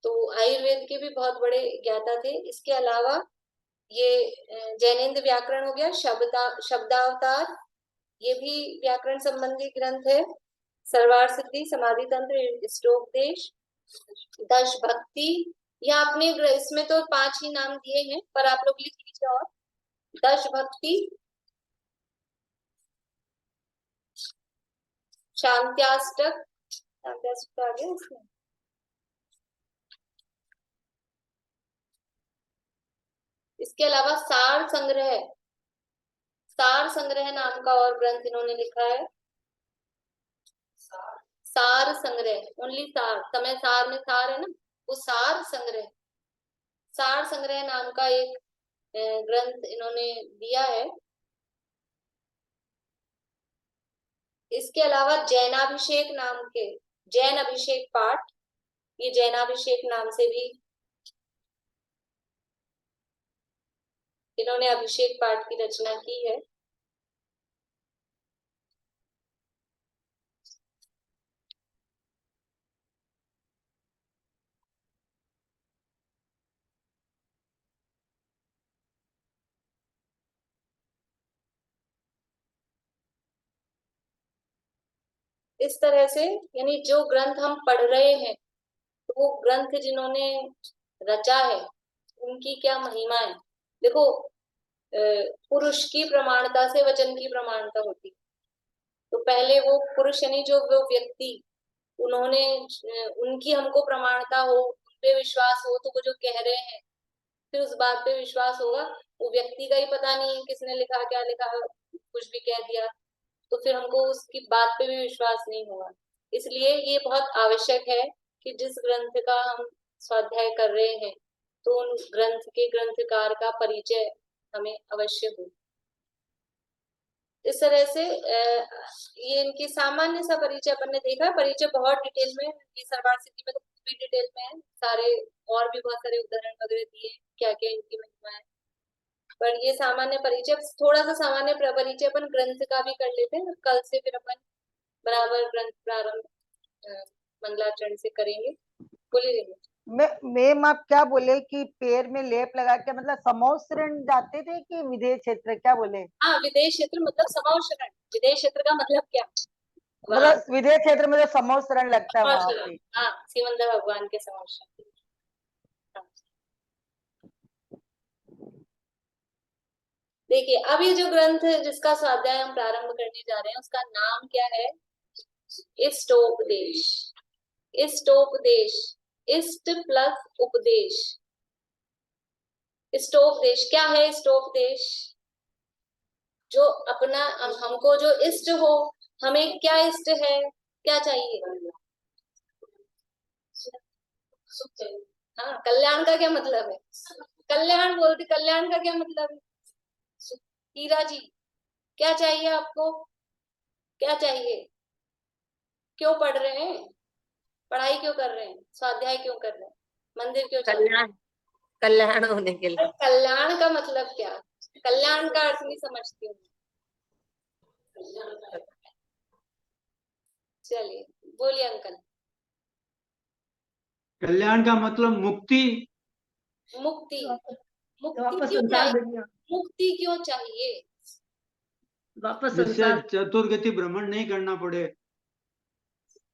तो आयुर्वेद के भी बहुत बड़े ज्ञाता थे। इसके अलावा ये जैनेन्द्र व्याकरण हो गया, शब्दावतार ये भी व्याकरण संबंधी ग्रंथ है। सर्वार सिद्धि, समाधि तंत्र, इष्टोपदेश, दश भक्ति, या आपने इसमें तो 5 ही नाम दिए हैं पर आप लोग लिख लीजिए। और दश भक्ति, शांत्याष्टक, शांत्याष्टक आ गया इसमें, इसके अलावा सार संग्रह नाम का और ग्रंथ इन्होंने लिखा है। सार संग्रह, ओनली सार, समय सार में सार है ना, वो सार संग्रह नाम का एक ग्रंथ इन्होंने दिया है। इसके अलावा जैनाभिषेक नाम के, जैन अभिषेक पाठ, ये जैनाभिषेक नाम से भी इन्होंने अभिषेक पाठ की रचना की है। इस तरह से यानी जो ग्रंथ हम पढ़ रहे हैं, तो वो ग्रंथ जिन्होंने रचा है उनकी क्या महिमा है। देखो पुरुष की प्रमाणता से वचन की प्रमाणता होती। तो पहले वो पुरुष यानी जो वो व्यक्ति, उन्होंने उनकी हमको प्रमाणता हो, उन पे विश्वास हो, तो वो जो कह रहे हैं फिर उस बात पे विश्वास होगा। वो व्यक्ति का ही पता नहीं है किसने लिखा, क्या लिखा, कुछ भी कह दिया तो फिर हमको उसकी बात पे भी विश्वास नहीं होगा। इसलिए ये बहुत आवश्यक है कि जिस ग्रंथ का हम स्वाध्याय कर रहे हैं तो उन ग्रंथ के ग्रंथकार का परिचय हमें अवश्य हो। इस तरह से ये इनकी सामान्य सा परिचय अपन ने देखा। परिचय बहुत डिटेल में, ये सर्वार सिद्धि में तो भी डिटेल में है सारे, और भी बहुत सारे उदाहरण वगैरह दिए क्या क्या इनकी महिमा है। पर ये सामान्य परिचय, थोड़ा सा सामान्य परिचय अपन ग्रंथ का भी कर लेते हैं। कल से फिर अपन बराबर ग्रंथ प्रारंभ मंगलाचरण से करेंगे। बोलिए। मैम आप क्या बोले कि पैर में लेप लगा के मतलब समोसरण जाते थे कि विदेश क्षेत्र, क्या बोले? हाँ, विदेश क्षेत्र मतलब समोसरण। विदेश क्षेत्र का मतलब क्या? मतलब विदेश क्षेत्र में जो समोसरण लगता है वहां पे। हाँ, सिमंदर भगवान के समोसरण। हाँ। देखिए अब ये जो ग्रंथ जिसका स्वाध्याय हम प्रारंभ करने जा रहे हैं उसका नाम क्या है? इष्टोपदेश, इष्टोपदेश, इष्ट प्लस उपदेश। इष्टोपदेश क्या है? इष्टोपदेश जो अपना हमको जो इष्ट हो, हमें क्या इष्ट है, क्या चाहिए? हाँ, कल्याण का क्या मतलब है? कल्याण बोलते, कल्याण का क्या मतलब है? हीरा जी, क्या चाहिए आपको? क्या चाहिए? क्यों पढ़ रहे हैं? पढ़ाई क्यों कर रहे हैं? स्वाध्याय क्यों कर रहे हैं? मंदिर क्यों चल रहे हैं? कल्याण होने के लिए। कल्याण का मतलब क्या? कल्याण का अर्थ नहीं समझती हूँ। चलिए बोलिए अंकल। कल्याण का मतलब मुक्ति। मुक्ति, मुक्ति वापस क्यों संसार चाहिए? दुनिया, मुक्ति क्यों चाहिए? वापस जिससे संसार। चतुर्गति भ्रमण नहीं करना पड़े।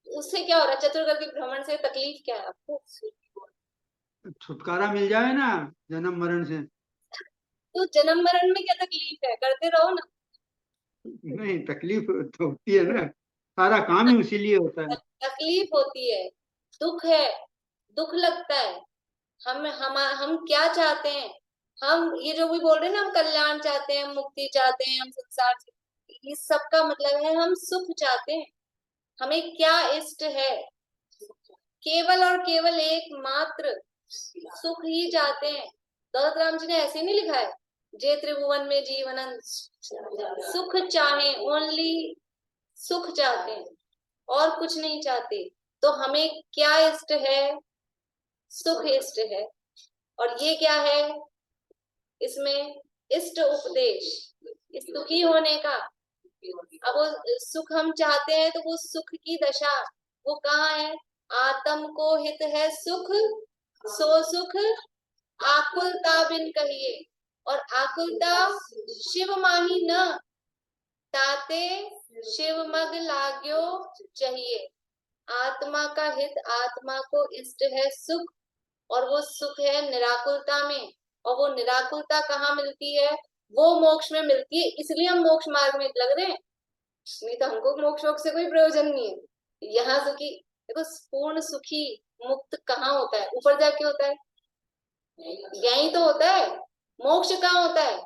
उससे क्या हो रहा है? चतुर्गति भ्रमण से तकलीफ क्या है आपको? छुटकारा मिल जाए ना जन्म मरण से। तो जन्म मरण में क्या तकलीफ है? करते रहो ना। नहीं, तकलीफ तो होती है ना, सारा काम ही उसी लिए होता है। तकलीफ होती है, दुख है, दुख लगता है। हम क्या चाहते हैं? हम ये जो भी बोल रहे हैं ना, हम कल्याण चाहते हैं, मुक्ति चाहते हैं, हम संसार से, इस सब का मतलब है हम सुख चाहते हैं। हमें क्या इष्ट है? केवल और केवल एकमात्र सुख ही चाहते हैं। दौलत राम जी ने ऐसे नहीं लिखा है, जे त्रिभुवन में जीवन सुख चाहे, ओनली सुख चाहते हैं और कुछ नहीं चाहते। तो हमें क्या इष्ट है? सुख इष्ट है। और ये क्या है इसमें? इष्ट उपदेश, सुखी होने का। अब वो सुख हम चाहते हैं तो वो सुख की दशा वो कहाँ है? आत्म को हित है सुख, सो सुख आकुलता बिन कहिए। और आकुलता शिव माही न, ताते शिव मग लाग्यो चाहिए। आत्मा का हित, आत्मा को इष्ट है सुख, और वो सुख है निराकुलता में। और वो निराकुलता कहाँ मिलती है? वो मोक्ष में मिलती है। इसलिए हम मोक्ष मार्ग में लग रहे हैं, नहीं तो हमको मोक्ष से कोई प्रयोजन नहीं है। यहाँ सुखी, देखो पूर्ण सुखी मुक्त कहाँ होता है? ऊपर जाके होता है, यही तो होता है। मोक्ष कहाँ होता है?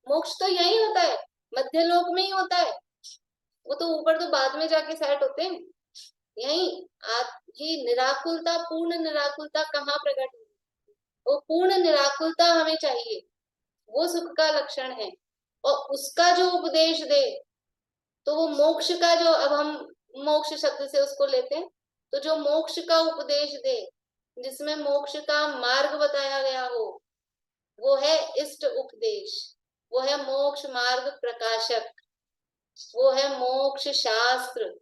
मोक्ष तो यही होता है, मध्य लोक में ही होता है। वो तो ऊपर तो बाद में जाके सेट होते हैं। यही ये निराकुलता, पूर्ण निराकुलता कहाँ प्रकट हुई? वो पूर्ण निराकुलता हमें चाहिए, वो सुख का लक्षण है। और उसका जो उपदेश दे, तो वो मोक्ष का जो, अब हम मोक्ष शब्द से उसको लेते हैं, तो जो मोक्ष का उपदेश दे, जिसमें मोक्ष का मार्ग बताया गया हो, वो है इष्ट उपदेश, वो है मोक्ष मार्ग प्रकाशक, वो है मोक्ष शास्त्र,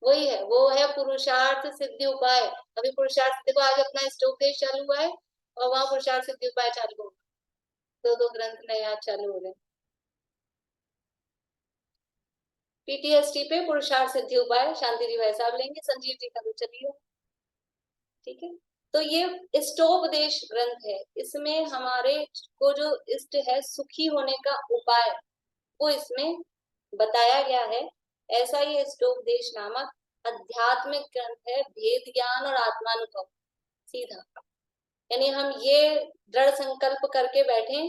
वही है, वो है पुरुषार्थ सिद्धि उपाय। अभी पुरुषार्थ, देखो आज अपना इष्ट उपदेश चालू हुआ है और वहां पुरुषार्थ सिद्धि उपाय चालू होगा। दो ग्रंथ नए आज चालू हो रहे हैं। पीटीएसटी पे पुरुषार्थ सिद्धि उपाय शांति जी भाई साहब लेंगे, संजीव जी का तो चलिए, ठीक है। तो ये इष्टोपदेश ग्रंथ है, इसमें हमारे को जो इष्ट है, सुखी होने का उपाय, वो इसमें बताया गया है। ऐसा ये इष्टोपदेश नामक आध्यात्मिक ग्रंथ है, भेद ज्ञान और आत्मानुभव सीधा। यानी हम ये दृढ़ संकल्प करके बैठे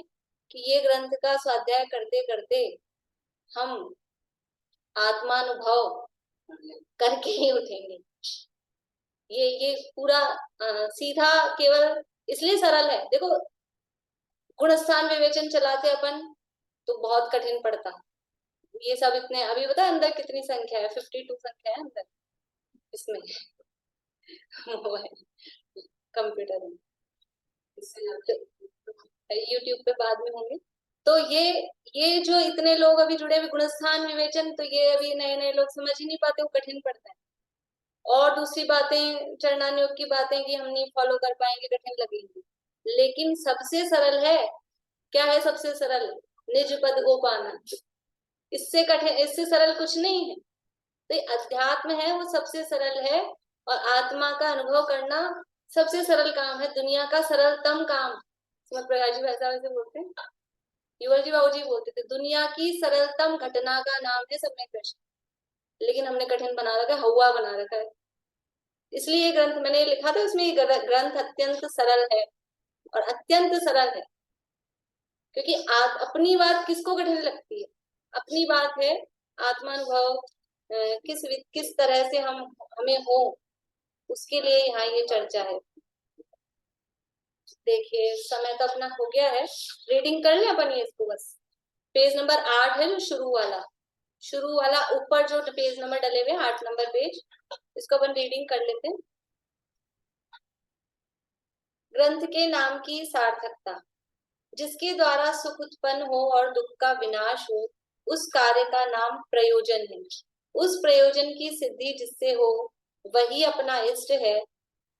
कि ये ग्रंथ का स्वाध्याय करते करते हम आत्मानुभव करके ही उठेंगे। ये पूरा सीधा, केवल इसलिए सरल है। देखो गुणस्थान विवेचन चलाते अपन तो बहुत कठिन पड़ता, ये सब इतने, अभी पता है अंदर कितनी संख्या है? 52 संख्या है अंदर इसमें वो है कंप्यूटर में, यूट्यूब पे बाद में होंगे। तो ये जो इतने लोग अभी जुड़े हुए गुणस्थान विवेचन, तो ये अभी नए नए लोग समझ ही नहीं पाते, वो कठिन पड़ता है। और दूसरी बातें, चरणानुयोग की बातें कि हम नहीं फॉलो कर पाएंगे, कठिन लगेंगी। लेकिन सबसे सरल है, क्या है सबसे सरल? निज पद को पाना। इससे कठिन, इससे सरल कुछ नहीं है। तो अध्यात्म है वो सबसे सरल है, और आत्मा का अनुभव करना सबसे सरल काम है, दुनिया का सरलतम काम। प्रकाश जी वैसा वैसे बोलते हैं, युवल जी बाबू जी बोलते थे, दुनिया की सरलतम घटना का नाम है सम्यक दर्शन। लेकिन हमने कठिन बना रखा है, हवा बना रखा है। इसलिए ये ग्रंथ मैंने लिखा था, उसमें ये ग्रंथ अत्यंत सरल है और अत्यंत सरल है, क्योंकि अपनी बात किसको कठिन लगती है? अपनी बात है आत्मानुभव किस तरह से हमें हो, उसके लिए यहाँ ये चर्चा है। देखिए समय तो अपना हो गया है, रीडिंग कर ले अपन ये इसको बस। पेज नंबर 8 है जो शुरू वाला ऊपर जो पेज नंबर डले हुए 8 नंबर पेज, इसको अपन रीडिंग कर लेते हैं। ग्रंथ के नाम की सार्थकता। जिसके द्वारा सुख उत्पन्न हो और दुख का विनाश हो, उस कार्य का नाम प्रयोजन है। उस प्रयोजन की सिद्धि जिससे हो, वही अपना इष्ट है।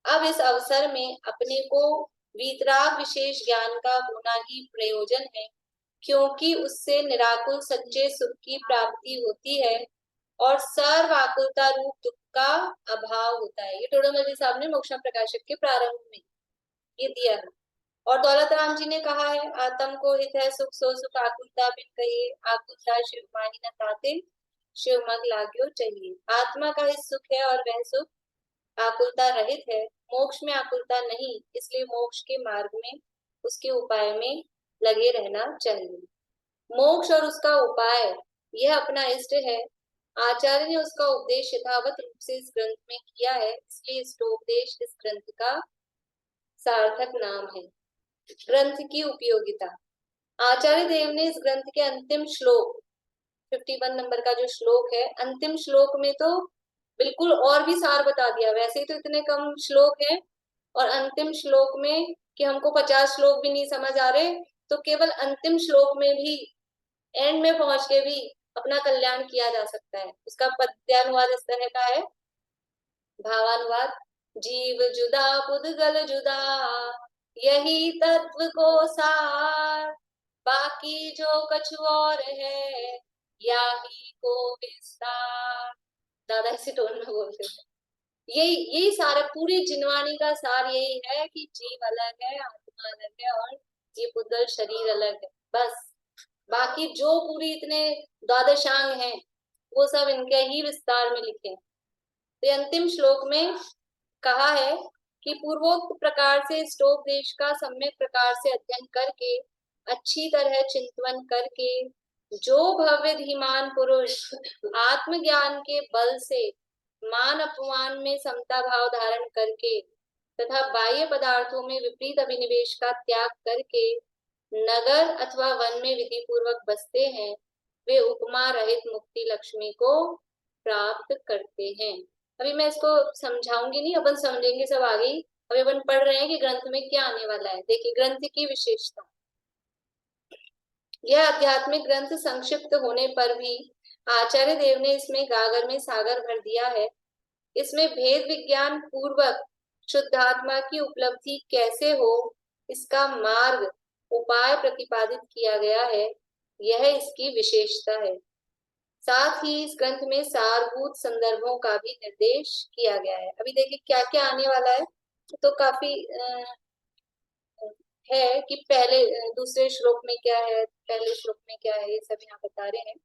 अब इस अवसर में अपने को वीतराग विशेष ज्ञान का होना ही प्रयोजन है, क्योंकि उससे निराकुल सच्चे सुख की प्राप्ति होती है और सर्वाकुलता रूप दुख का अभाव होता है। ये टोडरमल जी साहब ने मोक्षम प्रकाशक के प्रारंभ में ये दिया है। और दौलत राम जी ने कहा है, आत्म को हित है सुख सो सुख आकुलता बिन कहिए, आकुलता शिव माही न ताते, शिव मग लाग्यो चाहिए। आत्मा का हित सुख है और वह सुख आकुलता रहित है। मोक्ष में आकुलता नहीं, इसलिए मोक्ष के मार्ग में उसके उपाय में लगे रहना चाहिए। मोक्ष और उसका उपाय यह अपना इष्ट है। आचार्य ने उसका उपदेश यथावत रूप से इस ग्रंथ में किया है, इसलिए इष्टोपदेश इस ग्रंथ का सार्थक नाम है। ग्रंथ की उपयोगिता। आचार्य देव ने इस ग्रंथ के अंतिम श्लोक 51 नंबर का जो श्लोक है, अंतिम श्लोक में तो बिल्कुल और भी सार बता दिया। वैसे ही तो इतने कम श्लोक है और अंतिम श्लोक में कि हमको 50 श्लोक भी नहीं समझ आ रहे, तो केवल अंतिम श्लोक में भी एंड में पहुंच के भी अपना कल्याण किया जा सकता है। उसका पद्यानुवाद इस तरह का है, भावानुवाद। जीव जुदा पुद्गल जुदा, यही तत्व को सार, बाकी जो कछु और है, या ही को विस्तार। दादा इसी टोन में बोलते हैं। यही सारा पूरी जिनवाणी का सार यही है कि जीव अलग है, आत्मा अलग है और ये पुद्गल शरीर अलग है। बस बाकी जो पूरी इतने द्वादशांग हैं वो सब इनके ही विस्तार में लिखे हैं। तो अंतिम श्लोक में कहा है कि पूर्वोक्त प्रकार से इष्टोपदेश का सम्यक प्रकार से अध्ययन करके, अच्छी तरह चिंतन करके, जो भव्य धीमान पुरुष आत्मज्ञान के बल से मान अपमान में समता भाव धारण करके तथा बाह्य पदार्थों में विपरीत अभिनिवेश का त्याग करके नगर अथवा वन में विधि पूर्वक बसते हैं, वे उपमा रहित मुक्ति लक्ष्मी को प्राप्त करते हैं। अभी मैं इसको समझाऊंगी नहीं, अपन समझेंगे सब आगे ही। अभी अपन पढ़ रहे हैं कि ग्रंथ में क्या आने वाला है। देखिए ग्रंथ की विशेषता। यह आध्यात्मिक ग्रंथ संक्षिप्त होने पर भी आचार्य देव ने इसमें गागर में सागर भर दिया है। इसमें भेद विज्ञान पूर्वक शुद्धात्मा की उपलब्धि कैसे हो, इसका मार्ग उपाय प्रतिपादित किया गया है। यह इसकी विशेषता है। साथ ही इस ग्रंथ में सारभूत संदर्भों का भी निर्देश किया गया है। अभी देखिए क्या क्या आने वाला है, तो काफी है कि पहले दूसरे श्लोक में क्या है, पहले श्लोक में क्या है, ये सब यहाँ बता रहे हैं।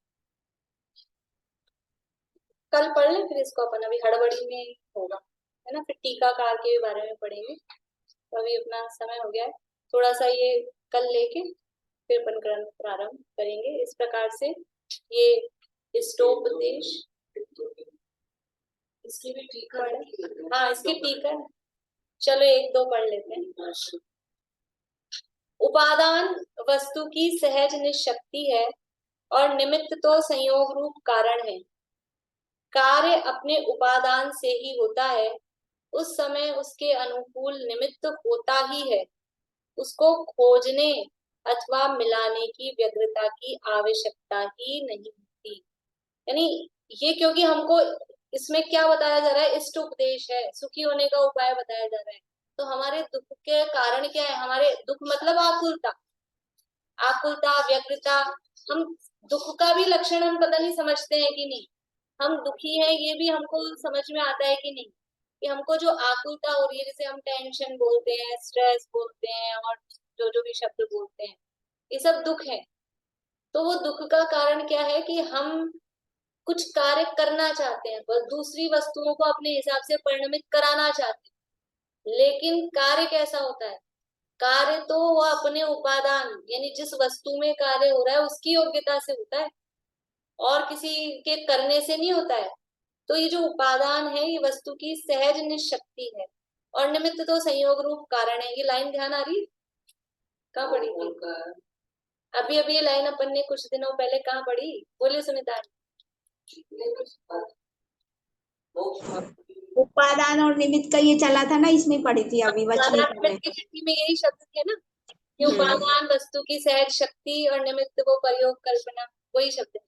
कल पढ़ लें फिर इसको अपन, अभी हड़बड़ी में होगा है ना। फिर टीकाकार के बारे में पढ़ेंगे। तो अभी अपना समय हो गया है, थोड़ा सा ये कल लेके फिर अपन ग्रंथ प्रारंभ करेंगे। इस प्रकार से ये इष्टोपदेश, इसकी भी टीका है। हाँ इसकी टीका, चलो एक दो पढ़ लेते हैं। उपादान वस्तु की सहज निशक्ति है और निमित्त तो संयोग रूप कारण है। कार्य अपने उपादान से ही होता है, उस समय उसके अनुकूल निमित्त होता ही है। उसको खोजने अथवा मिलाने की व्यग्रता की आवश्यकता ही नहीं होती। यानी ये क्योंकि हमको इसमें क्या बताया जा रहा है, इष्ट उपदेश है, सुखी होने का उपाय बताया जा रहा है। तो हमारे दुख के कारण क्या है, हमारे दुख मतलब आकुलता, आकुलता व्यग्रता। हम दुख का भी लक्षण हम पता नहीं समझते हैं कि नहीं, हम दुखी हैं ये भी हमको समझ में आता है कि नहीं, कि हमको जो आकुलता हो रही है, जैसे हम टेंशन बोलते हैं, स्ट्रेस बोलते हैं और जो जो भी शब्द बोलते हैं, ये सब दुख है। तो वो दुख का कारण क्या है कि हम कुछ कार्य करना चाहते हैं, बस दूसरी वस्तुओं को अपने हिसाब से परिणमित कराना चाहते हैं। लेकिन कार्य कैसा होता है? कार्य तो वो अपने उपादान यानी जिस वस्तु में कार्य हो रहा है उसकी योग्यता से होता है और किसी के करने से नहीं होता है। तो ये जो उपादान है ये वस्तु की सहज निशक्ति है और निमित्त तो संयोग रूप कारण है। ये लाइन ध्यान आ रही है? कहाँ पढ़ी थी? अभी अभी ये लाइन अपन ने कुछ दिनों पहले कहाँ पढ़ी? बोलिए सुनीता। उपादान और निमित्त का ये चला था ना, इसमें पढ़ी थी अभी वचनी में। की चिट्ठी में यही शब्द थे ना कि उपादान वस्तु की सहज शक्ति और निमित्त को प्रयोग कल्पना, वही शब्द है।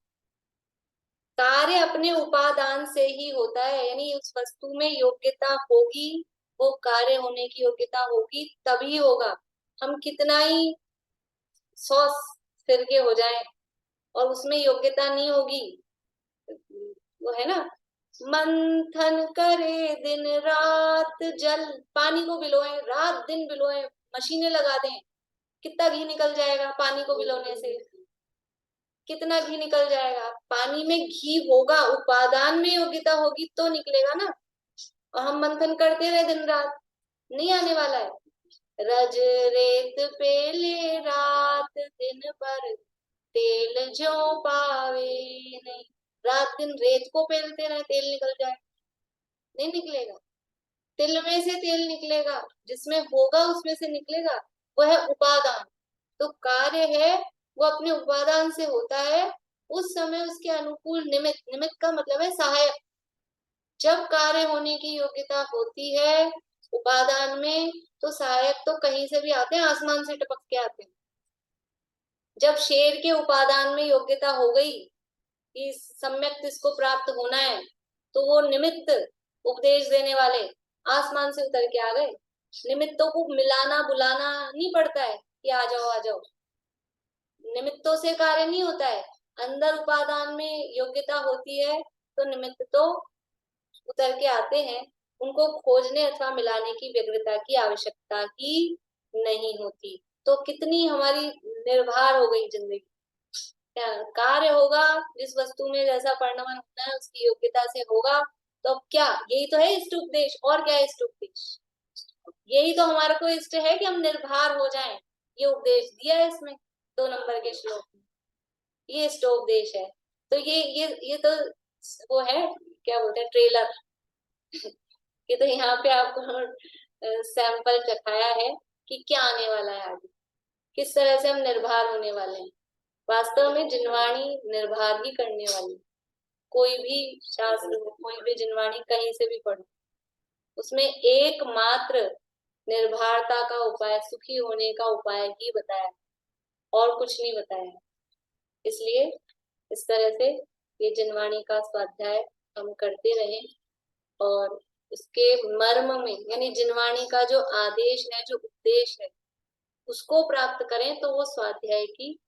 कार्य अपने उपादान से ही होता है, यानी उस वस्तु में योग्यता होगी, वो कार्य होने की योग्यता होगी तभी होगा। हम कितना ही 100 फिरके हो जाए और उसमें योग्यता नहीं होगी, वो है ना, मंथन करे दिन रात जल, पानी को भिगोए रात दिन भिगोए, मशीनें लगा दें, कितना घी निकल जाएगा पानी को भिगोने से? कितना घी निकल जाएगा? पानी में घी होगा, उपादान में योग्यता होगी तो निकलेगा ना। और हम मंथन करते रहे दिन रात, नहीं आने वाला है। रज रेत पेले रात दिन पर तेल जो पावे नहीं, रात दिन रेत को पेलते रहे तेल निकल जाए? नहीं निकलेगा। तिल में से तेल निकलेगा, जिसमें होगा उसमें से निकलेगा, वो है उपादान। तो कार्य है वो अपने उपादान से होता है, उस समय उसके अनुकूल निमित्त, निमित्त का मतलब है सहायक। जब कार्य होने की योग्यता होती है उपादान में तो सहायक तो कहीं से भी आते हैं, आसमान से टपक के आते हैं। जब शेर के उपादान में योग्यता हो गई कि सम्यक इसको प्राप्त होना है तो वो निमित्त उपदेश देने वाले आसमान से उतर के आ गए। निमित्तों को मिलाना बुलाना नहीं पड़ता है कि आ जाओ आ जाओ, निमित्तों से कार्य नहीं होता है। अंदर उपादान में योग्यता होती है तो निमित्त तो उतर के आते हैं, उनको खोजने अथवा मिलाने की व्यग्रता की आवश्यकता ही नहीं होती। तो कितनी हमारी निर्भर हो गई जिंदगी। कार्य होगा जिस वस्तु में जैसा परिणमन होना है उसकी योग्यता से होगा, तो अब क्या, यही तो है इष्ट उपदेश। और क्या है इष्ट उपदेश? यही तो हमारे को इष्ट है कि हम निर्भर हो जाएं। ये उपदेश दिया है इसमें 2 नंबर के श्लोक में, ये इष्ट उपदेश है। तो ये तो वो है, क्या बोलते हैं, ट्रेलर। ये तो यहाँ पे आपको सैंपल चखाया है कि क्या आने वाला है आगे, किस तरह से हम निर्भर होने वाले हैं। वास्तव में जिनवाणी निर्भर ही करने वाली। कोई भी शास्त्र, कोई भी जिनवाणी कहीं से भी पढ़ो, उसमें एकमात्र निर्भरता का उपाय, सुखी होने का उपाय ही बताया, और कुछ नहीं बताया। इसलिए इस तरह से ये जिनवाणी का स्वाध्याय हम करते रहें और उसके मर्म में, यानी जिनवाणी का जो आदेश है, जो उपदेश है, उसको प्राप्त करें तो वो स्वाध्याय की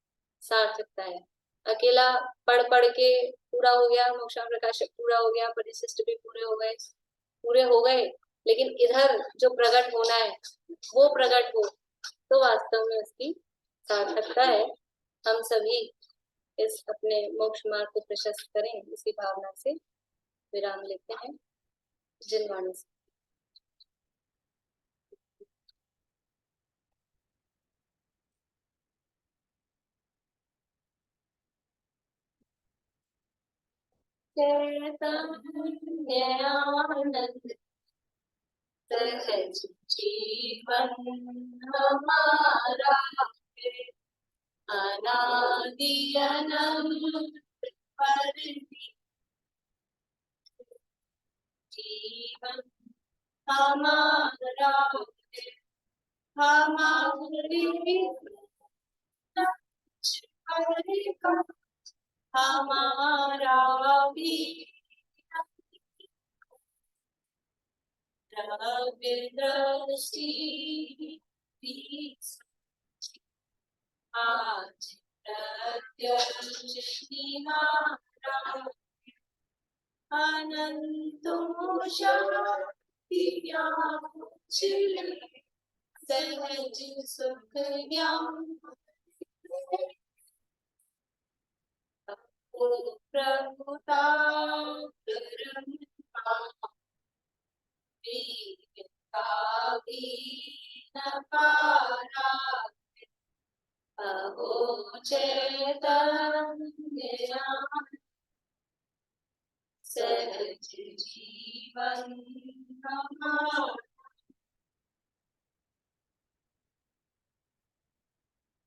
सार्थकता है। अकेला पढ़ पढ़ के पूरा हो गया, मोक्षांग प्रकाशक पूरा हो गया, परिशिष्ट भी पूरे हो गए, लेकिन इधर जो प्रकट होना है वो प्रकट हो, तो वास्तव में उसकी सार्थकता है। हम सभी इस अपने मोक्ष मार्ग को प्रशस्त करें, इसी भावना से विराम लेते हैं। जिनवाणी से आनंद सहज जीवन हमारा अनादि अनंत जीवन हमारा हमारा भी दृष्टि आज अनंतो सहज सुख ज्ञान ओ प्रभुतापरं पारा अहो चैतन्य सहज जीवन हमारा